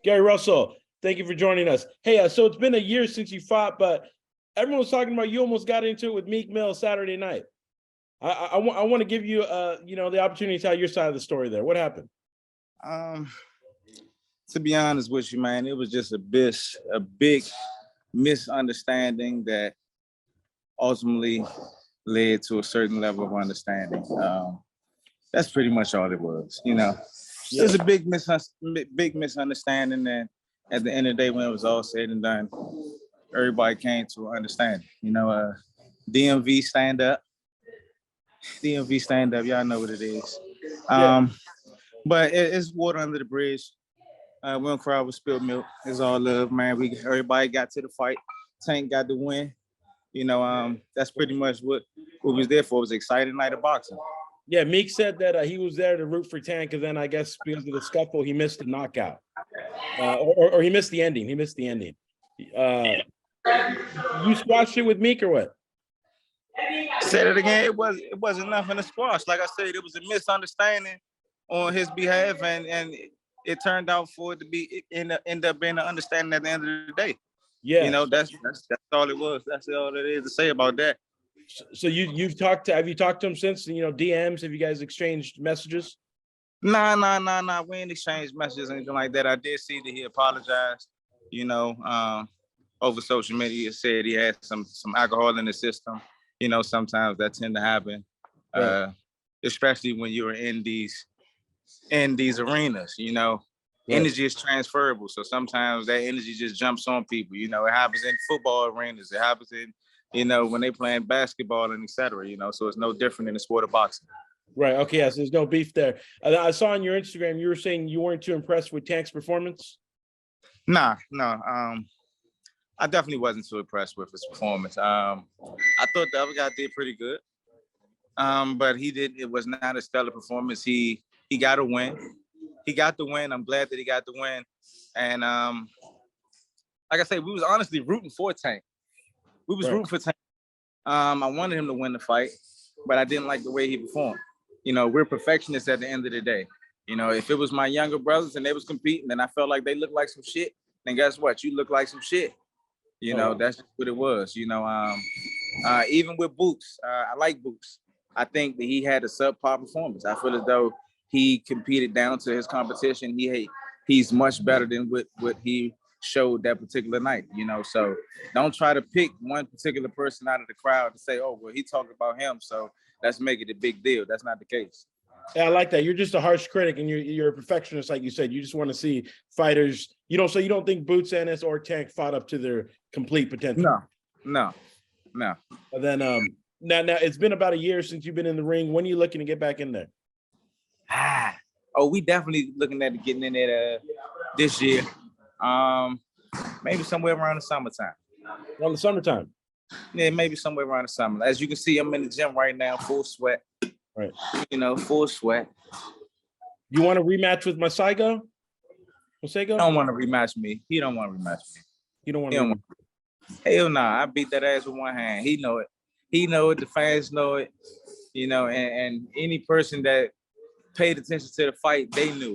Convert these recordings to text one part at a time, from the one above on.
Gary Russell, thank you for joining us. Hey, so it's been a year since you fought, but everyone was talking about you almost got into it with Meek Mill Saturday night. I want to give you, the opportunity to tell your side of the story there. What happened? To be honest with you, man, it was just a big misunderstanding that ultimately led to a certain level of understanding. That's pretty much all it was, It was a big misunderstanding, and at the end of the day, when it was all said and done, everybody came to an understanding. DMV stand up. Y'all know what it is. But it's water under the bridge. We don't cry with spilled milk. It's all love, man. Everybody got to the fight. Tank got the win. That's pretty much what we was there for. It was an exciting night of boxing. Yeah, Meek said that he was there to root for Tank, and then I guess because of the scuffle, he missed the knockout, or he missed the ending. He missed the ending. You squashed it with Meek or what? Said it again. It wasn't nothing to squash. Like I said, it was a misunderstanding on his behalf, and it turned out for it to be end up being an understanding at the end of the day. Yeah, that's all it was. That's all it is to say about that. So have you talked to him since? DMs? Have you guys exchanged messages? Nah. We ain't exchanged messages or anything like that. I did see that he apologized. Over social media, he said he had some alcohol in the system. Sometimes that tend to happen, right. Especially when you're in these arenas. Right. Energy is transferable, so sometimes that energy just jumps on people. It happens in football arenas. It happens in when they playing basketball and etc. So it's no different in the sport of boxing. Right. Okay. Yes. There's no beef there. I saw on your Instagram you were saying you weren't too impressed with Tank's performance. No. I definitely wasn't too impressed with his performance. I thought the other guy did pretty good, but it was not a stellar performance. He got a win. He got the win. I'm glad that he got the win. And like I said, we was honestly rooting for Tank. We was rooting for Tank. I wanted him to win the fight, but I didn't like the way he performed. We're perfectionists at the end of the day. If it was my younger brothers and they was competing and I felt like they looked like some shit, then guess what? You look like some shit. That's what it was. Even with Boots, I like Boots. I think that he had a subpar performance. I feel as though he competed down to his competition. He's much better than what he showed that particular night. So don't try to pick one particular person out of the crowd to say, oh, well, he talked about him, so let's make it a big deal. That's not the case. Yeah, I like that. You're just a harsh critic, and you're a perfectionist, like you said. You just want to see fighters. So you don't think Boots, Ennis, or Tank fought up to their complete potential? No. And then now it's been about a year since you've been in the ring. When are you looking to get back in there? We definitely looking at getting in there this year. Maybe somewhere around the summertime. Around the summertime? Yeah, maybe somewhere around the summer. As you can see, I'm in the gym right now, full sweat. Right. Full sweat. You want to rematch with Masego? He don't want to rematch me. He don't want to rematch me. You don't want to? Hell nah. I beat that ass with one hand. He know it. He know it. The fans know it. And any person that paid attention to the fight, they knew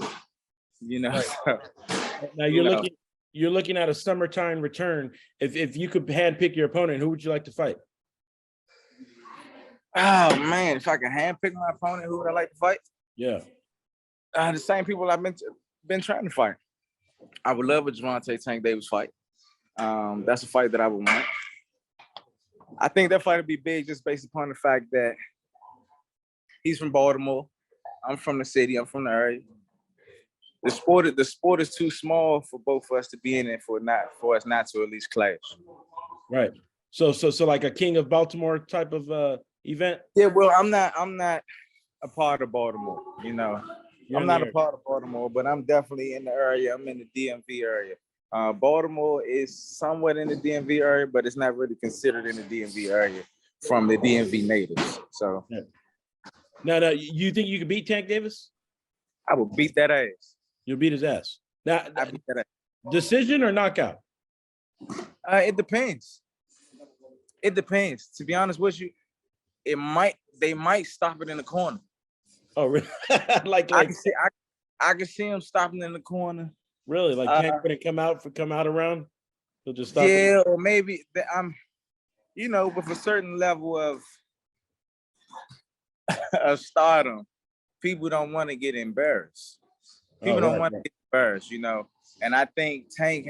it. Right. Now you're looking at a summertime return. If you could handpick your opponent, who would you like to fight? Oh man, if I could handpick my opponent, who would I like to fight? Yeah. The same people I've been trying to fight. I would love a Gervonta Tank Davis fight. That's a fight that I would want. I think that fight would be big just based upon the fact that he's from Baltimore. I'm from the city. I'm from the area. The sport is too small for both of us to be in it for us not to at least clash. Right. So like a King of Baltimore type of event? Yeah, well, I'm not a part of Baltimore, I'm not a part of Baltimore, but I'm definitely in the area. I'm in the DMV area. Baltimore is somewhat in the DMV area, but it's not really considered in the DMV area from the DMV natives. So yeah. Now, you think you could beat Tank Davis? I would beat that ass. You'll beat his ass. Now, I beat that ass. Decision or knockout? It depends. It depends. To be honest with you, they might stop it in the corner. Oh, really? like I can see him stopping in the corner. Really? Like Tank couldn't come out around? He'll just stop. Yeah, or maybe I'm, with a certain level of stardom, people don't want to get embarrassed. People don't want to get embarrassed, And I think Tank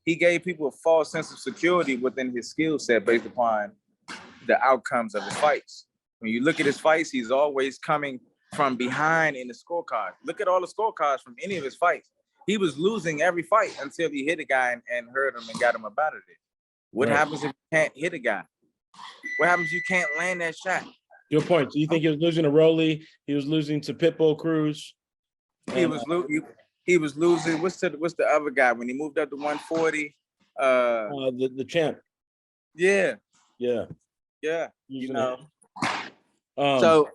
he gave people a false sense of security within his skill set based upon the outcomes of his fights. When you look at his fights, he's always coming from behind in the scorecard. Look at all the scorecards from any of his fights. He was losing every fight until he hit a guy and hurt him and got him up out of it. What happens if you can't hit a guy? What happens if you can't land that shot? Good point. So you think he was losing to Rolly? He was losing to Pitbull Cruz? He was losing. What's the other guy when he moved up to 140? The champ. Yeah. Yeah. So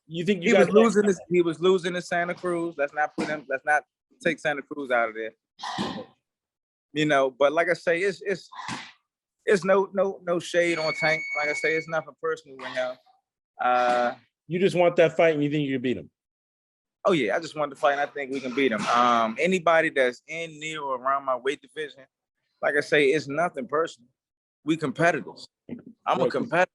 you think he was losing this? He was losing to Santa Cruz. Let's not take Santa Cruz out of there. But like I say, it's no shade on Tank. Like I say, it's nothing personal with him. You just want that fight and you think you can beat him? Oh yeah, I just want to fight and I think we can beat him. Anybody that's in, near, or around my weight division, like I say, it's nothing personal. We competitors. I'm a competitor.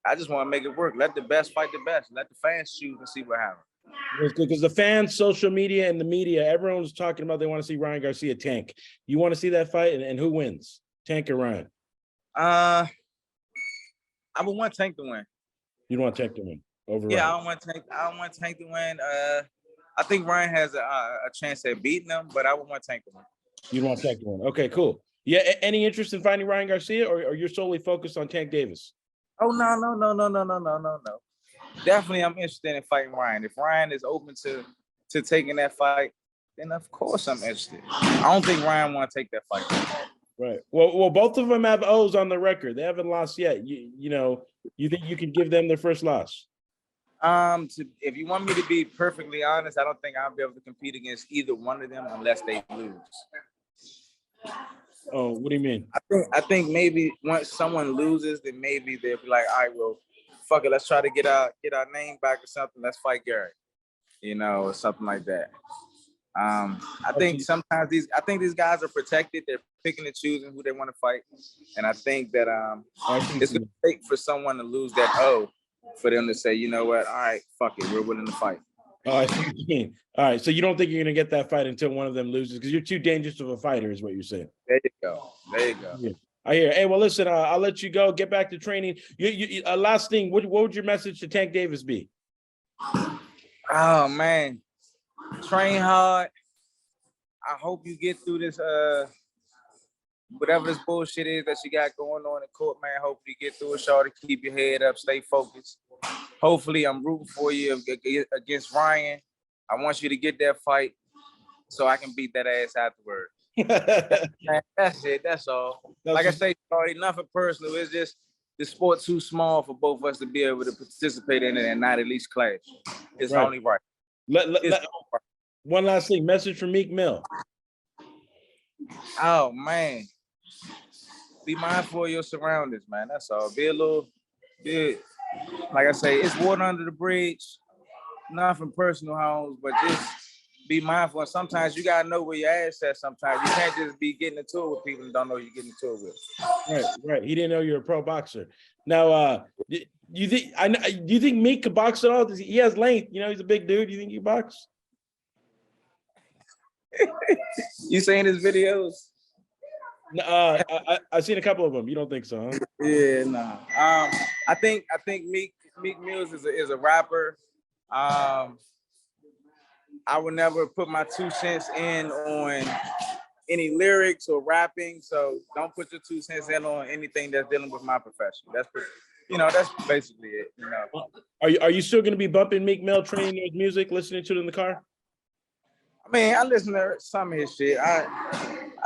I just want to make it work. Let the best fight the best. Let the fans choose and see what happens. Because the fans, social media, and the media, everyone's talking about they want to see Ryan Garcia Tank. You want to see that fight, and who wins, Tank or Ryan? I would want Tank to win. You don't want Tank to win over Ryan? I don't want Tank to win. I think Ryan has a chance at beating him, but I would want Tank to win. You don't want Tank to win. Okay, cool. Yeah, any interest in fighting Ryan Garcia, or you're solely focused on Tank Davis? Oh, no. Definitely, I'm interested in fighting Ryan. If Ryan is open to taking that fight, then of course I'm interested. I don't think Ryan want to take that fight. Right. Well, both of them have O's on the record. They haven't lost yet. You think you can give them their first loss? If you want me to be perfectly honest, I don't think I'll be able to compete against either one of them unless they lose. Oh, what do you mean? I think maybe once someone loses, then maybe they'll be like, all right, well, fuck it, let's try to get our name back or something. Let's fight Gary, or something like that. I think sometimes these guys are protected. They're picking and choosing who they want to fight, and I think that it's gonna take for someone to lose that O for them to say, you know what, all right, fuck it, we're willing to fight. Oh, I see what you mean. All right, so you don't think you're gonna get that fight until one of them loses because you're too dangerous of a fighter, is what you're saying. There you go. Yeah. I hear. Hey, well, listen, I'll let you go. Get back to training. Last thing, what would your message to Tank Davis be? Oh man, train hard. I hope you get through this. Whatever this bullshit is that you got going on in court, man. Hopefully you get through it, Shawty. Keep your head up. Stay focused. Hopefully, I'm rooting for you against Ryan. I want you to get that fight so I can beat that ass afterward. That's it. That's all. Like I say, Shawty, nothing personal. It's just the sport too small for both of us to be able to participate in it and not at least clash. It's right. Only right. One last thing. Message from Meek Mill. Oh, man. Be mindful of your surroundings, man. That's all. Be a little bit. Like I say, it's water under the bridge. Nothing personal, Holmes, but just be mindful. And sometimes you gotta know where your ass at. Sometimes you can't just be getting into it with people and don't know you're getting into it with. Right. He didn't know you're a pro boxer. Now, do you think Meek could box at all? He has length. He's a big dude. Do you think he box? You seen his videos? I've seen a couple of them. You don't think so, huh? Yeah, no. I think Meek Mills is a rapper. I would never put my 2 cents in on any lyrics or rapping, so don't put your 2 cents in on anything that's dealing with my profession. That's basically it. Are you still going to be bumping Meek Mill, training his music, listening to it in the car? I mean, I listen to some of his shit. I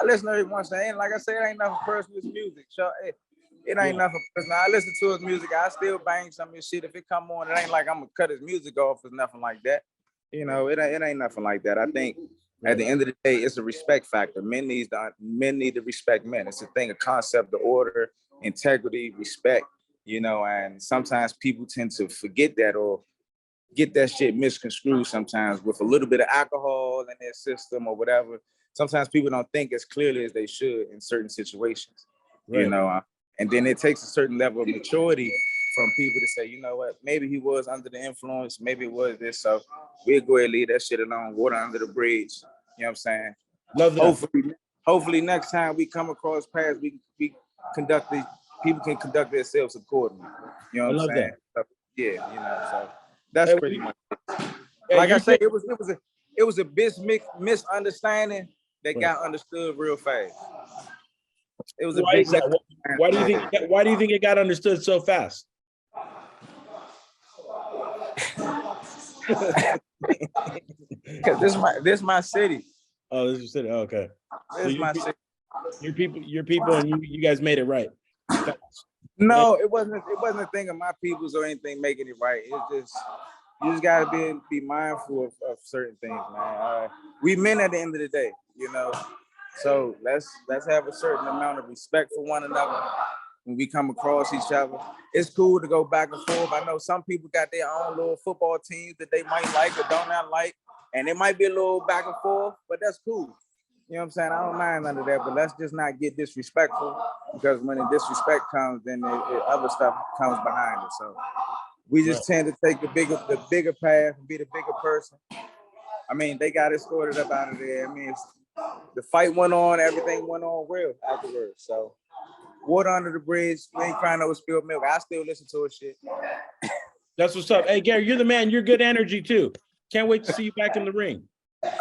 listen to it once. And like I said, it ain't nothing personal. It's music. So it ain't nothing personal. I listen to his music. I still bang some of his shit. If it come on, it ain't like I'm gonna cut his music off or nothing like that. It ain't nothing like that. I think at the end of the day, it's a respect factor. Men need to respect men. It's a thing, a concept, the order, integrity, respect. And sometimes people tend to forget that or get that shit misconstrued sometimes with a little bit of alcohol in their system or whatever. Sometimes people don't think as clearly as they should in certain situations, Right. you know. And then it takes a certain level of maturity from people to say, you know what, maybe he was under the influence, maybe it was this. So we'll go ahead and leave that shit alone, water under the bridge. You know what I'm saying? Love that. Hopefully next time we come across paths, we conduct the people can conduct themselves accordingly. You know what I'm saying? So, yeah, you know, so that's pretty much it. Like I say, it was a misunderstanding that got understood real fast. It was Why is that? Why do you think it got understood so fast? Because this my city. Oh, this is your city. Oh, okay. This my city. Your people, and you guys made it right. No, it wasn't a thing of my peoples or anything making it right. It's just you just gotta be mindful of certain things, man. We men at the end of the day, you know. So let's have a certain amount of respect for one another when we come across each other. It's cool to go back and forth. I know some people got their own little football teams that they might like or don't not like, and it might be a little back and forth, but that's cool. You know what I'm saying? I don't mind none of that, but let's just not get disrespectful, because when the disrespect comes, then other stuff comes behind it. So we just tend to take the bigger path and be the bigger person. I mean, they got it sorted up out of there. I mean, the fight went on, everything went on real afterwards. So water under the bridge, we ain't crying over spilled milk. I still listen to it shit. That's what's up. Hey, Gary, you're the man. You're good energy too. Can't wait to see you back in the ring.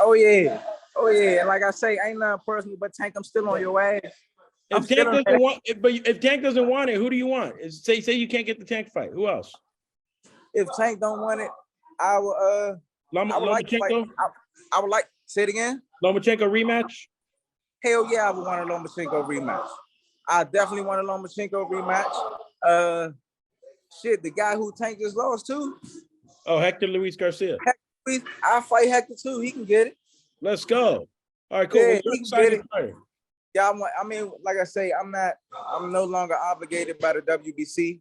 Oh yeah. And like I say, ain't nothing personal, but Tank, I'm still on your ass. If Tank doesn't want it, who do you want? Say you can't get the Tank fight. Who else? If Tank don't want it, I would Lomachenko? I would like, say it again. Lomachenko rematch? Hell yeah, I would want a Lomachenko rematch. I definitely want a Lomachenko rematch. Shit, the guy who Tank just lost to. Oh, Hector Luis Garcia. I'll fight Hector too. He can get it. Let's go. All right, cool. Yeah, he can get it. Yeah, I mean, like I say, I'm no longer obligated by the WBC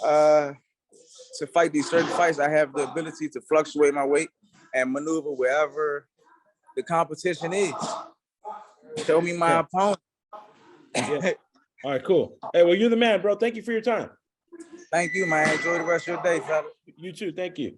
to fight these certain fights. I have the ability to fluctuate my weight and maneuver wherever the competition is. Show me my opponent. Yeah. All right, cool. Hey, well, you're the man, bro. Thank you for your time. Thank you, man. Enjoy the rest of your day, fella. You too. Thank you.